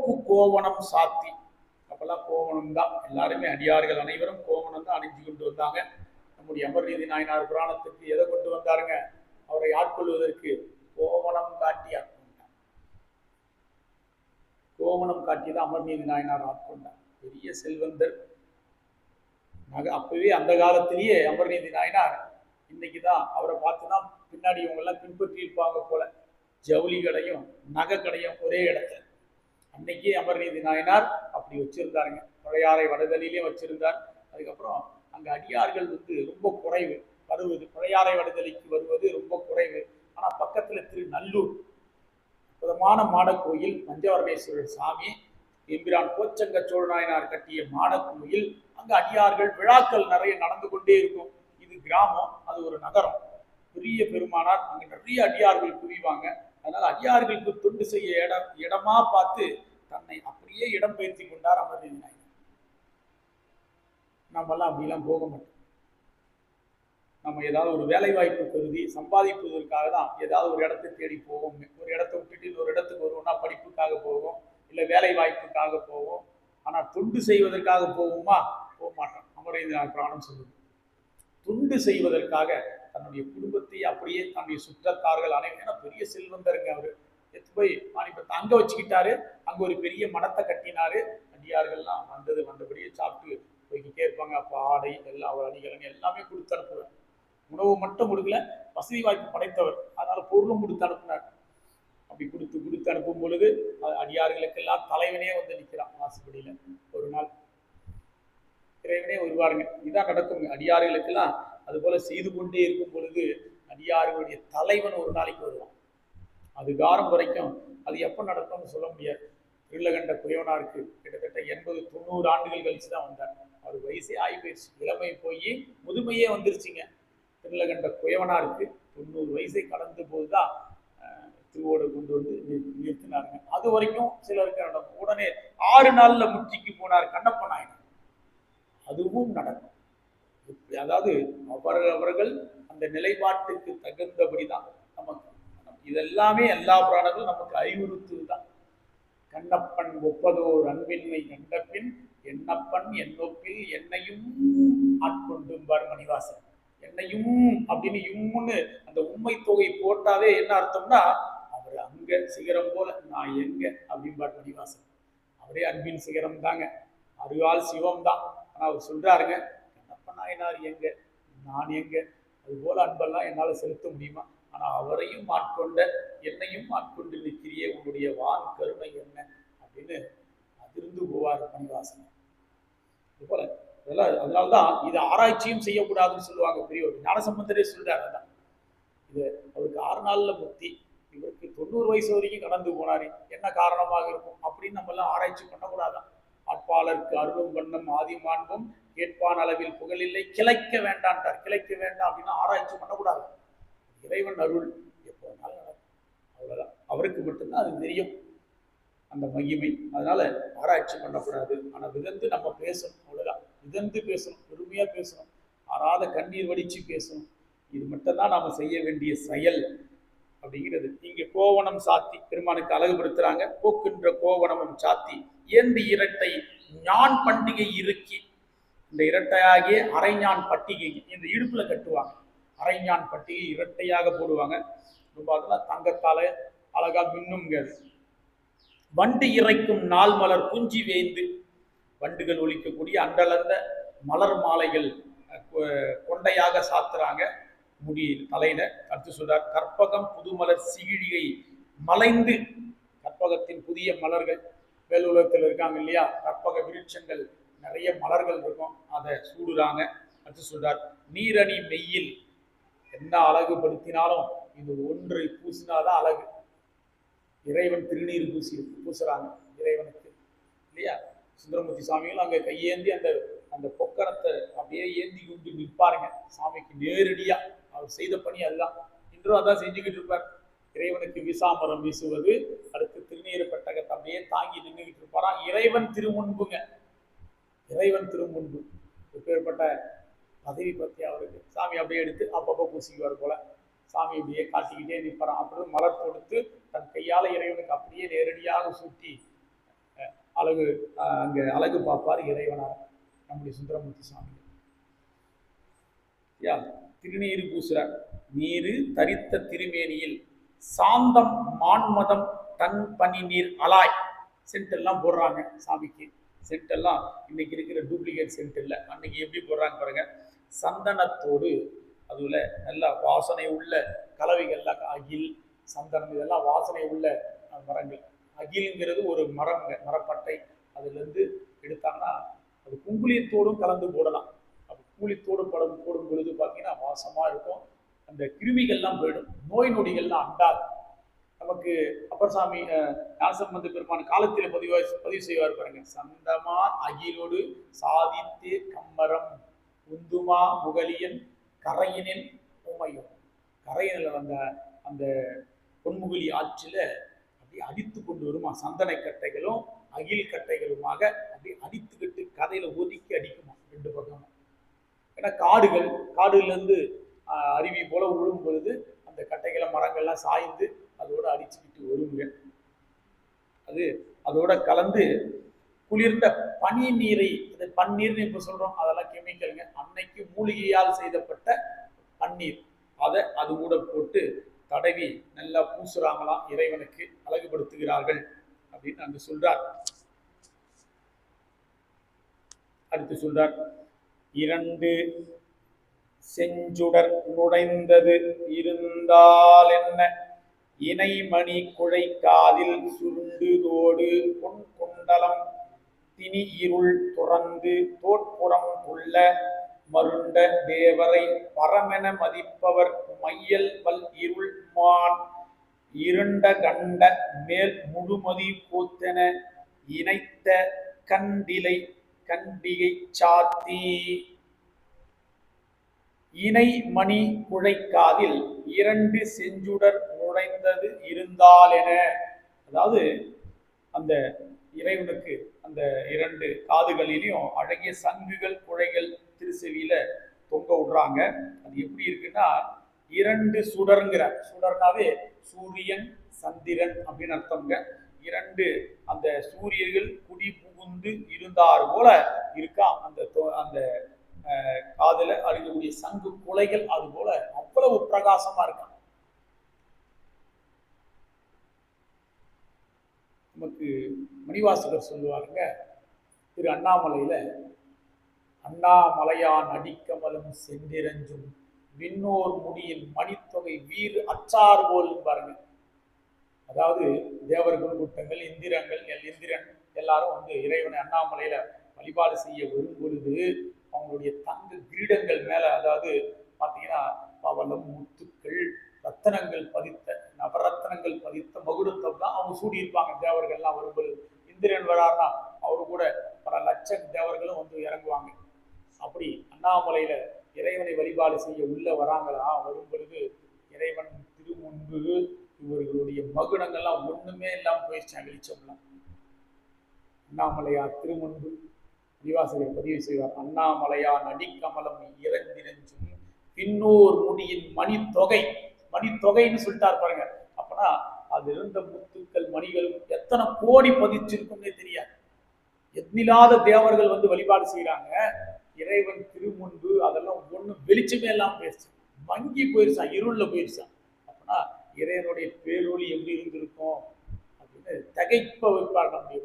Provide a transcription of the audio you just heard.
போக்கு கோவணம் சாத்தி. அப்பெல்லாம் கோவணம் தான், எல்லாருமே அடியார்கள் அனைவரும் கோவணம் தான் அணிஞ்சு கொண்டு வந்தாங்க. நம்முடைய அமர்நீதி நாயனார் புராணத்துக்கு எதை கொண்டு வந்தாருங்க? அவரை ஆட்கொள்வதற்கு கோவணம் காட்டி ஆட்கொண்டார். கோவணம் காட்டி தான் அமர்நீதி நாயனார் ஆட்கொண்டார். பெரிய செல்வந்தர். அப்பவே அந்த காலத்திலேயே அமர்நீதி நாயனார், இன்னைக்குதான் அவரை பார்த்துதான் பின்னாடி இவங்க எல்லாம் பின்பற்றி இருப்பாங்க போல, ஜவுளி கடையும் நகை கடையும் ஒரே இடத்துல. அன்னைக்கே அமர்நீதி நாயனார் அப்படி வச்சிருந்தாருங்க. பழையாறை வடுதலையிலேயே வச்சிருந்தார். அதுக்கப்புறம் அங்க அடியார்கள் ரொம்ப குறைவு வருவது, பழையாறை வடுதலைக்கு வருவது ரொம்ப குறைவு. ஆனா பக்கத்துல திருநல்லூர் அற்புதமான மாடக்கோயில், பஞ்சவரணேஸ்வரர் சாமி, எம்பிரான் கோச்சங்க சோழ நாயனார் கட்டிய மாடக்கோயில். அங்க அடியார்கள் விழாக்கள் நிறைய நடந்து கொண்டே இருக்கும். இது கிராமம், அது ஒரு நகரம். பெரிய பெருமானார் அங்க நிறைய அடியார்கள் குவிவாங்க. அதனால அடியார்களுக்கு தொண்டு செய்ய இடமா பார்த்து தன்னை அப்படியே இடம் பெயர்த்தி கொண்டார் அமர்நீதி நாயனார். நம்மெல்லாம் அப்படிலாம் போக மாட்டோம். நம்ம ஏதாவது ஒரு வேலை வாய்ப்பு கருதி சம்பாதிப்பதற்காக தான் ஏதாவது ஒரு இடத்தை தேடி போவோம். ஒரு இடத்தை விட்டுட்டு இன்னொரு இடத்துக்கு வருவோம்னா படிப்புக்காக போவோம், இல்லை வேலை வாய்ப்புக்காக போவோம். ஆனால் தொண்டு செய்வதற்காக போவோமா? போக மாட்டோம். அமர்நீதி நாயனார் புராணம் சொல்லுது, தொண்டு செய்வதற்காக தன்னுடைய குடும்பத்தை அப்படியே தன்னுடைய சுற்றத்தார்கள் அனைவரும், பெரிய செல்வந்தருங்க அவரு, எடுத்து போய் மாணிப்பத்தை அங்க வச்சுக்கிட்டாரு. அங்க ஒரு பெரிய மனத்தை கட்டினாரு. அடியார்கள்லாம் வந்தபடியே சாப்பிட்டு போய்கிட்டே இருப்பாங்க. அப்போ ஆடை எல்லாம் அவர் அடிகளுங்க எல்லாமே கொடுத்து அனுப்புவார். உணவு மட்டும் கொடுக்கல, வசதி வாய்ப்பு படைத்தவர், அதனால பொருளும் கொடுத்து அனுப்புனார். அப்படி கொடுத்து அனுப்பும் பொழுது அடியார்களுக்கெல்லாம் தலைவனே வந்து நிற்கிறான் வாசப்படியில. ஒரு நாள் இறைவனே வருவாருங்க. இதுதான் நடக்குங்க அடியார்களுக்கெல்லாம். அது போல செய்து கொண்டே இருக்கும் பொழுது அடியார்களுடைய தலைவன் ஒரு நாளைக்கு வருவான். அது காலம் வரைக்கும் அது எப்ப நடக்கும்னு சொல்ல முடியாது. திருளகண்ட குயவனாருக்கு கிட்டத்தட்ட 80-90 ஆண்டுகள் கழிச்சு தான் வந்தார். அவர் வயசே ஆகி போயிடுச்சு, இளமை போய் முதுமையே வந்துருச்சுங்க. திருளகண்ட குயவனாருக்கு 90 வயசை கடந்த போதுதான் திருவோடு கொண்டு வந்து நிறுத்தினாருங்க. அது வரைக்கும் சிலருக்கு நடக்கும். உடனே 6 நாள்ல முற்றிக்கு போனார் கண்ணப்ப நாயனார். அதுவும் நடக்கும். அதாவது அவர்கள் அந்த நிலைப்பாட்டுக்கு தகுந்தபடிதான் நமக்கு இதெல்லாமே. எல்லா புராணங்களும் நமக்கு அறிவுறுத்துதான். கண்ணப்பன் ஒப்பதோர் அன்பின்மை கண்டபின் என்னப்பன் என்னொப்பில் என்னையும் ஆட்கொண்டும்பார் மணிவாசன். என்னையும் அப்படின்னு இம்முன்னு அந்த உண்மை தொகை போட்டாவே என்ன அர்த்தம்னா, அவர் அங்க சிகரம் போல நான் எங்க அப்படிம்பார் மணிவாசன். அவரே அன்பின் சிகரம் தாங்க, அருகால் சிவம் தான். ஆனா அவர் சொல்றாருங்க, கண்ணப்ப நாயனார் எங்க, நான் எங்க, அது போல அன்பெல்லாம் என்னால செலுத்த முடியுமா? ஆனா அவரையும் ஆட்கொண்ட என்னையும் ஆட்கொண்டு நிற்கிறியே, உன்னுடைய வான் கருணை என்ன அப்படின்னு அதிர்ந்து போவார் மணிவாசன். இது போல அதனால்தான் இது ஆராய்ச்சியும் செய்யக்கூடாதுன்னு சொல்லுவாங்க பெரியவர். ஞானசம்பந்தரே சொல்றாரு. அதான் இது அவருக்கு 6 நாள்ல முக்தி, இவருக்கு 90 வயசு வரைக்கும் கடந்து போனாரு, என்ன காரணமாக இருக்கும் அப்படின்னு நம்ம எல்லாம் ஆராய்ச்சி பண்ணக்கூடாதான். ஆட்பாளருக்கு அருளும் வண்ணம் ஆதிமான்பும் கேட்பான் அளவில் புகழில்லை கிளைக்க வேண்டான்ட்டார். கிளைக்க வேண்டாம் அப்படின்னா ஆராய்ச்சி பண்ணக்கூடாது. இறைவன் அருள் எப்போ வேணாலும் நடக்கும், அவ்வளவுதான். அவருக்கு மட்டும்தான் அது தெரியும் அந்த மகிமை. அதனால ஆராய்ச்சி பண்ணக்கூடாது. ஆனா விதந்து நம்ம பேசணும், அவ்வளவுதான். விதந்து பேசணும், பெருமையா பேசணும், ஆறாத கண்ணீர் வடிச்சு பேசணும். இது மட்டும்தான் நாம செய்ய வேண்டிய செயல் அப்படிங்கிறது. இங்க கோவணம் சாத்தி பெருமானுக்கு அழகுபடுத்துறாங்க. போக்குன்ற கோவணமும் சாத்தி ஏந்தி இரட்டை ஞான் பண்டிகை இறுக்கி, இந்த இரட்டையாகிய அரைஞான் பட்டிகை இந்த இடுப்புல கட்டுவாங்க. அரைஞான் பட்டிகை இரட்டையாக போடுவாங்க. ரொம்ப அதெல்லாம் தங்கத்தால அழகா மின்னுங்க. வண்டு இறைக்கும் நாள் மலர் குஞ்சி வேந்து, வண்டுகள் ஒலிக்கக்கூடிய அண்டலந்த மலர் மாலைகள் கொண்டையாக சாத்துறாங்க முடி தலையில. அடுத்து சொல்றார், கற்பகம் புதுமலர் சிகிழிகை மலைந்து, கற்பகத்தின் புதிய மலர்கள் வேலுலகத்தில் இருக்காங்க இல்லையா, கற்பக விருட்சங்கள் நிறைய மலர்கள் இருக்கும், அதை சூடுறாங்க. அடுத்து சொல்றார், நீரணி மெய்யில் என்ன அழகுபடுத்தினாலும் இது ஒன்றை பூசினாதான் அழகு. இறைவன் திருநீர் பூசுறாங்க இறைவனுக்கு இல்லையா. சுந்தரமூர்த்தி சாமிகளும் அங்க கையேந்தி அந்த அந்த பொக்கரத்தை அப்படியே ஏந்தி கொண்டு நிற்பாருங்க சாமிக்கு நேரடியா. அவர் செய்த பணி அதுதான், இன்றும் அதான் செஞ்சுக்கிட்டு இருப்பார். இறைவனுக்கு விசாமரம் வீசுவது, அடுத்து திருநீர் பெட்டகத்தை அப்படியே தாங்கி நின்றுகிட்டு இருப்பாராம். இறைவன் திருமுன்புங்க, இறைவன் திருமுன்பு. எப்பேற்பட்ட பதவி பற்றி அவருக்கு. சாமி அப்படியே எடுத்து அப்பப்போ பூசிக்குவார் போல, சாமி அப்படியே காட்டிக்கிட்டே நிற்பாராம். அப்படின்னு மலர் கொடுத்து தன் கையால இறைவனுக்கு அப்படியே நேரடியாக சூட்டி அழகு அங்கே அழகு பார்ப்பார் இறைவனார் நம்முடைய சுந்தரமூர்த்தி சாமி. யா திருநீர் பூசுறார். நீரு தரித்த திருமேனியில் சாந்தம் மான்மதம் தன் பனி நீர் அலாய் சென்ட் எல்லாம் போடுறாங்க சாமிக்கு. சென்ட் எல்லாம் இன்னைக்கு இருக்கிற டூப்ளிகேட் சென்ட் இல்லை, அன்னைக்கு எப்படி போடுறாங்க பாருங்க. சந்தனத்தோடு அதுல நல்ல வாசனை உள்ள கலவைகள்லாம் அகில் சந்தனம் இதெல்லாம் வாசனை உள்ள மரங்கள். அகில்ங்கிறது ஒரு மரம்ங்க, மரப்பட்டை. அதுலேருந்து எடுத்தாங்கன்னா அது குங்குளியத்தோடும் கலந்து போடலாம். அது கூலித்தோடு போடும் பொழுது பார்த்தீங்கன்னா வாசமாக இருக்கும். அந்த கிருமிகள்லாம் போயிடும், நோய் நொடிகள்லாம் அண்டாது. நமக்கு அப்பர் சாமி ஞானசம்பந்த பெருமான் காலத்தில் பதிவு செய்வார் பாருங்க. சந்தமா அகிலோடு சாதித்தே கம்மரம் உந்துமா முகலியன் கரையினில் உமையும். கரையினில் வந்த அந்த பொன்முகலி ஆற்றில் அப்படியே அடித்து கொண்டு வருமா, சந்தன கட்டைகளும் அகில் கட்டைகளுமாக அப்படியே அடித்துக்கிட்டு கதையில ஒதுக்கி அடிக்குமா ரெண்டு பக்கமும். ஏன்னா காடுலேருந்து அருவி போல விழும் பொழுது அந்த கட்டைகளை மரங்கள்லாம் சாய்ந்து அதோட அடிச்சுக்கிட்டு வருங்க. அது அதோட கலந்து குளிர்ந்த பனி நீரை, பன்னீர்னு இப்ப சொல்றோம், அதெல்லாம் கெமிக்கலுங்க. அன்னைக்கு மூலிகையால் செய்தப்பட்ட பன்னீர், அதை அது கூட போட்டு தடவி நல்லா பூசுறாங்களாம், இறைவனுக்கு அழகுபடுத்துகிறார்கள் அப்படின்னு அங்கு சொல்றார். அடுத்து சொல்றார், இரண்டு செஞ்சுடர் நுழைந்தது இருந்தால் என்ன, இணைமணி குழை காதில் சுருண்டுதோடு பொன் குண்டலம் திணி இருள் துறந்து தோற்புறம் உள்ள மருண்ட தேவரை பரமென மதிப்பவர் மையல் வல் இருள் மான் இருண்ட கண்ட மேல் முழுமதி கூத்தென இணைத்த கண்டிகை சாத்தி. இணை மணி குழைக்காதில் இரண்டு செஞ்சுடர் நுழைந்தது இருந்தாலென, அதாவது அந்த இறைவனுக்கு அந்த இரண்டு காதுகளிலையும் அழகிய சங்குகள் குழைகள் திருச்செவியில தொங்க விடுறாங்க. அது எப்படி இருக்குன்னா, இரண்டு சுடர்ங்கிற, சுடர்னாவே சூரியன் சந்திரன் அப்படின்னு அர்த்தம்ங்க. இரண்டு அந்த சூரியர்கள் குடி புகுந்து இருந்தார் போல இருக்கா அந்த அந்த காதுல அழிக்கக்கூடிய சங்கு குலைகள், அது போல அவ்வளவு பிரகாசமா இருக்கான். நமக்கு மணிவாசகர் சொல்லுவாருங்க, திரு அண்ணாமலையில அண்ணாமலையான் அடிக்கமலும் செந்திரஞ்சும் விண்ணோர் முடியின் மணித்தொகை வீறு அச்சார் போல் பாருங்க. அதாவது தேவர்கள் கூட்டங்கள் இந்திரன் எல்லாரும் வந்து இறைவனை அண்ணாமலையில வழிபாடு செய்ய வரும் பொழுது அவங்களுடைய தங்க கிரீடங்கள் மேல, அதாவது பார்த்தீங்கன்னா பவளம் முத்துக்கள் ரத்தனங்கள் பதித்த நவரத்தனங்கள் பதித்த மகுடத்தம் தான் அவங்க சூடி இருப்பாங்க. தேவர்கள்லாம் வரும் பொழுது இந்திரன் வராருன்னா அவரு கூட பல லட்சம் தேவர்களும் வந்து இறங்குவாங்க. அப்படி அண்ணாமலையில இறைவனை வழிபாடு செய்ய உள்ள வராங்களா, வரும் பொழுது இறைவன் திருமுன்பு இவர்களுடைய மகுடங்கள்லாம் ஒண்ணுமே இல்லாமல் போயிடுச்சாங்க, வெளிச்சம்லாம். அண்ணாமலையார் திருமுன்பு மணிவாசகர் பதிவு செய்வார், அண்ணாமலையார் நடிக்கமலம் இறந்திரஞ்சும் பின்னோர் முடியின் மணித்தொகைன்னு சொல்லிட்டார் பாருங்க. அப்பனா அது இருந்த முத்துக்கள் மணிகளும் எத்தனை கோடி பதிச்சிருக்கும்னே தெரியாது. எண்ணில்லாத தேவர்கள் வந்து வழிபாடு செய்யறாங்க. இறைவன் திருமுன்பு அதெல்லாம் ஒண்ணு வெளிச்சமே எல்லாம் போயிடுச்சு, மங்கி போயிருச்சான், இருள்ல போயிருச்சான். அப்படின்னா இறைவனுடைய பேரொளி எப்படி இருந்திருக்கும் அப்படின்னு தகைப்ப வைப்பார் நம்முடைய